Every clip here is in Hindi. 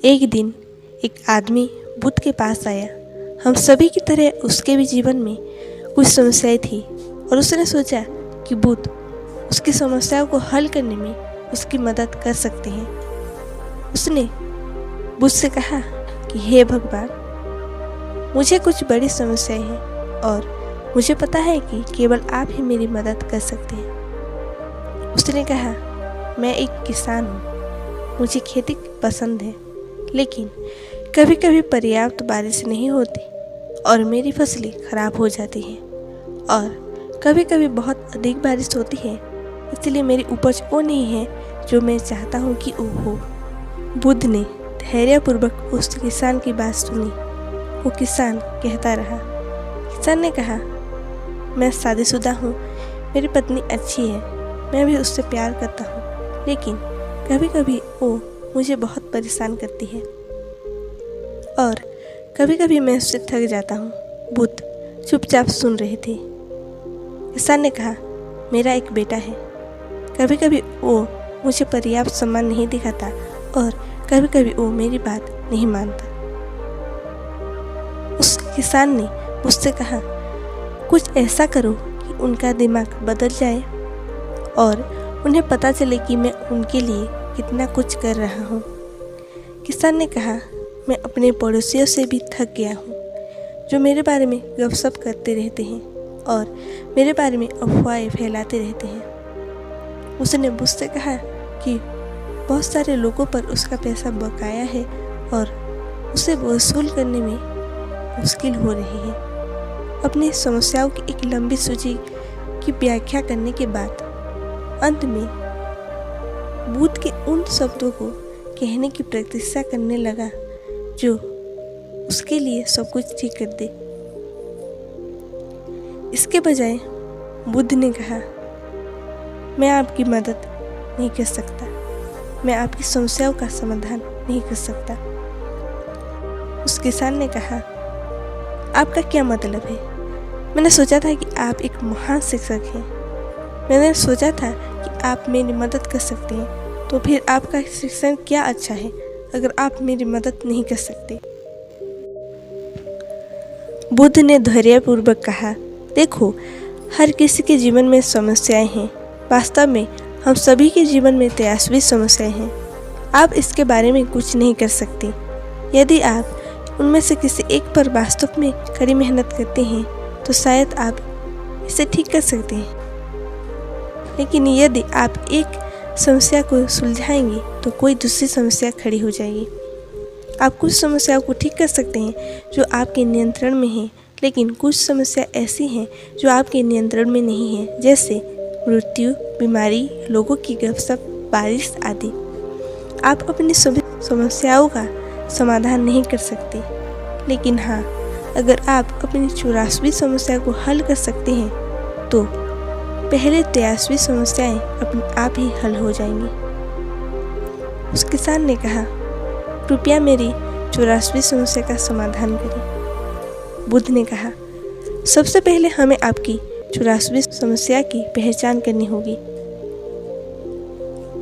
एक दिन एक आदमी बुद्ध के पास आया। हम सभी की तरह उसके भी जीवन में कुछ समस्याएं थी और उसने सोचा कि बुद्ध उसकी समस्याओं को हल करने में उसकी मदद कर सकते हैं। उसने बुद्ध से कहा कि हे भगवान, मुझे कुछ बड़ी समस्याएं हैं और मुझे पता है कि केवल आप ही मेरी मदद कर सकते हैं। उसने कहा, मैं एक किसान हूँ, मुझे खेती पसंद है, लेकिन कभी कभी पर्याप्त बारिश नहीं होती और मेरी फसलें खराब हो जाती हैं और कभी कभी बहुत अधिक बारिश होती है, इसलिए मेरी उपज वो नहीं है जो मैं चाहता हूँ कि वो हो। बुद्ध ने धैर्यपूर्वक उस किसान की बात सुनी। वो किसान कहता रहा। किसान ने कहा, मैं शादीशुदा हूँ, मेरी पत्नी अच्छी है, मैं भी उससे प्यार करता हूँ, लेकिन कभी कभी वो मुझे बहुत परेशान करती है और कभी कभी मैं उससे थक जाता हूँ। बुद्ध चुपचाप सुन रहे थे। किसान ने कहा, मेरा एक बेटा है, कभी कभी वो मुझे पर्याप्त सम्मान नहीं दिखाता और कभी कभी वो मेरी बात नहीं मानता। उस किसान ने मुझसे कहा, कुछ ऐसा करो कि उनका दिमाग बदल जाए और उन्हें पता चले कि मैं उनके लिए कितना कुछ कर रहा हूँ। किसान ने कहा, मैं अपने पड़ोसियों से भी थक गया हूँ, जो मेरे बारे में गपशप करते रहते हैं और मेरे बारे में अफवाहें फैलाते रहते हैं। उसने मुझसे कहा कि बहुत सारे लोगों पर उसका पैसा बकाया है और उसे वसूल करने में मुश्किल हो रही है। अपनी समस्याओं की एक लंबी सूची की व्याख्या करने के बाद अंत में बुद्ध के उन शब्दों को कहने की प्रतीक्षा करने लगा जो उसके लिए सब कुछ ठीक कर दे। इसके बजाय बुद्ध ने कहा, मैं आपकी मदद नहीं कर सकता, मैं आपकी समस्याओं का समाधान नहीं कर सकता। उस किसान ने कहा, आपका क्या मतलब है? मैंने सोचा था कि आप एक महान शिक्षक हैं, मैंने सोचा था कि आप मेरी मदद कर सकते हैं, तो फिर आपका शिक्षण क्या अच्छा है अगर आप मेरी मदद नहीं कर सकते। बुद्ध ने धैर्यपूर्वक कहा, देखो, हर किसी के जीवन में समस्याएं हैं। वास्तव में हम सभी के जीवन में तेजस्वी समस्याएं हैं। आप इसके बारे में कुछ नहीं कर सकते। यदि आप उनमें से किसी एक पर वास्तव में कड़ी मेहनत करते हैं तो शायद आप इसे ठीक कर सकते हैं, लेकिन यदि आप एक समस्या को सुलझाएंगे तो कोई दूसरी समस्या खड़ी हो जाएगी। आप कुछ समस्याओं को ठीक कर सकते हैं जो आपके नियंत्रण में है, लेकिन कुछ समस्या ऐसी हैं जो आपके नियंत्रण में नहीं है, जैसे मृत्यु, बीमारी, लोगों की गपशप, बारिश आदि। आप अपनी सभी समस्याओं का समाधान नहीं कर सकते, लेकिन हाँ, अगर आप अपनी 84वीं समस्या को हल कर सकते हैं तो पहले 83वीं समस्याएं अपने आप ही हल हो जाएंगी। उस किसान ने कहा, कृपया मेरी 84वीं समस्या का समाधान करें। बुद्ध ने कहा, सबसे पहले हमें आपकी 84वीं समस्या की पहचान करनी होगी।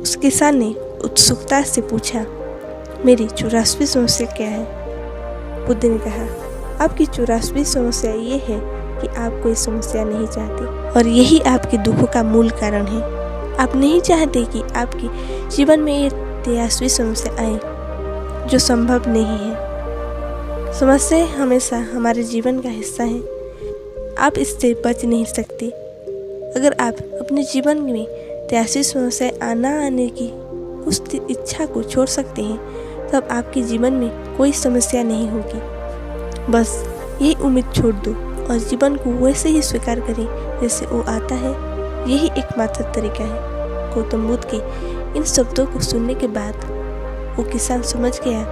उस किसान ने उत्सुकता से पूछा, मेरी 84वीं समस्या क्या है? बुद्ध ने कहा, आपकी 84वीं समस्या ये है कि आप कोई समस्या नहीं चाहते और यही आपके दुखों का मूल कारण है। आप नहीं चाहते कि आपके जीवन में ये 83वीं समस्या आए जो संभव नहीं है। समस्याएं हमेशा हमारे जीवन का हिस्सा हैं, आप इससे बच नहीं सकते। अगर आप अपने जीवन में 83 समस्याएं आने की उस इच्छा को छोड़ सकते हैं, तब आपके जीवन में कोई समस्या नहीं होगी। बस यही उम्मीद छोड़ दो और जीवन को वैसे ही स्वीकार करें जैसे वो आता है। यही एकमात्र तरीका है। गौतम बुद्ध के इन शब्दों को सुनने के बाद वो किसान समझ गया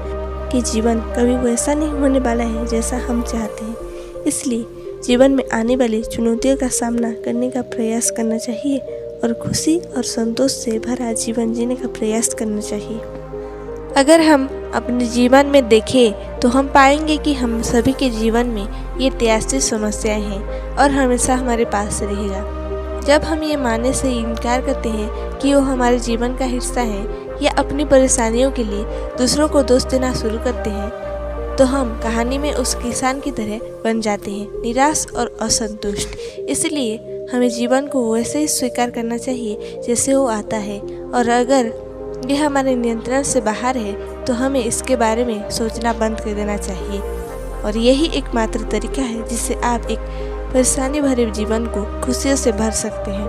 कि जीवन कभी वैसा नहीं होने वाला है जैसा हम चाहते हैं। इसलिए जीवन में आने वाली चुनौतियों का सामना करने का प्रयास करना चाहिए और खुशी और संतोष से भरा जीवन जीने का प्रयास करना चाहिए। अगर हम अपने जीवन में देखें तो हम पाएंगे कि हम सभी के जीवन में ये 83 समस्याएं हैं और हमेशा हमारे पास रहेगा। जब हम ये मानने से इनकार करते हैं कि वो हमारे जीवन का हिस्सा है, या अपनी परेशानियों के लिए दूसरों को दोष देना शुरू करते हैं तो हम कहानी में उस किसान की तरह बन जाते हैं, निराश और असंतुष्ट। इसलिए हमें जीवन को वैसे ही स्वीकार करना चाहिए जैसे वो आता है, और अगर यह हमारे नियंत्रण से बाहर है तो हमें इसके बारे में सोचना बंद कर देना चाहिए। और यही एकमात्र तरीका है जिससे आप एक परेशानी भरे जीवन को खुशियों से भर सकते हैं।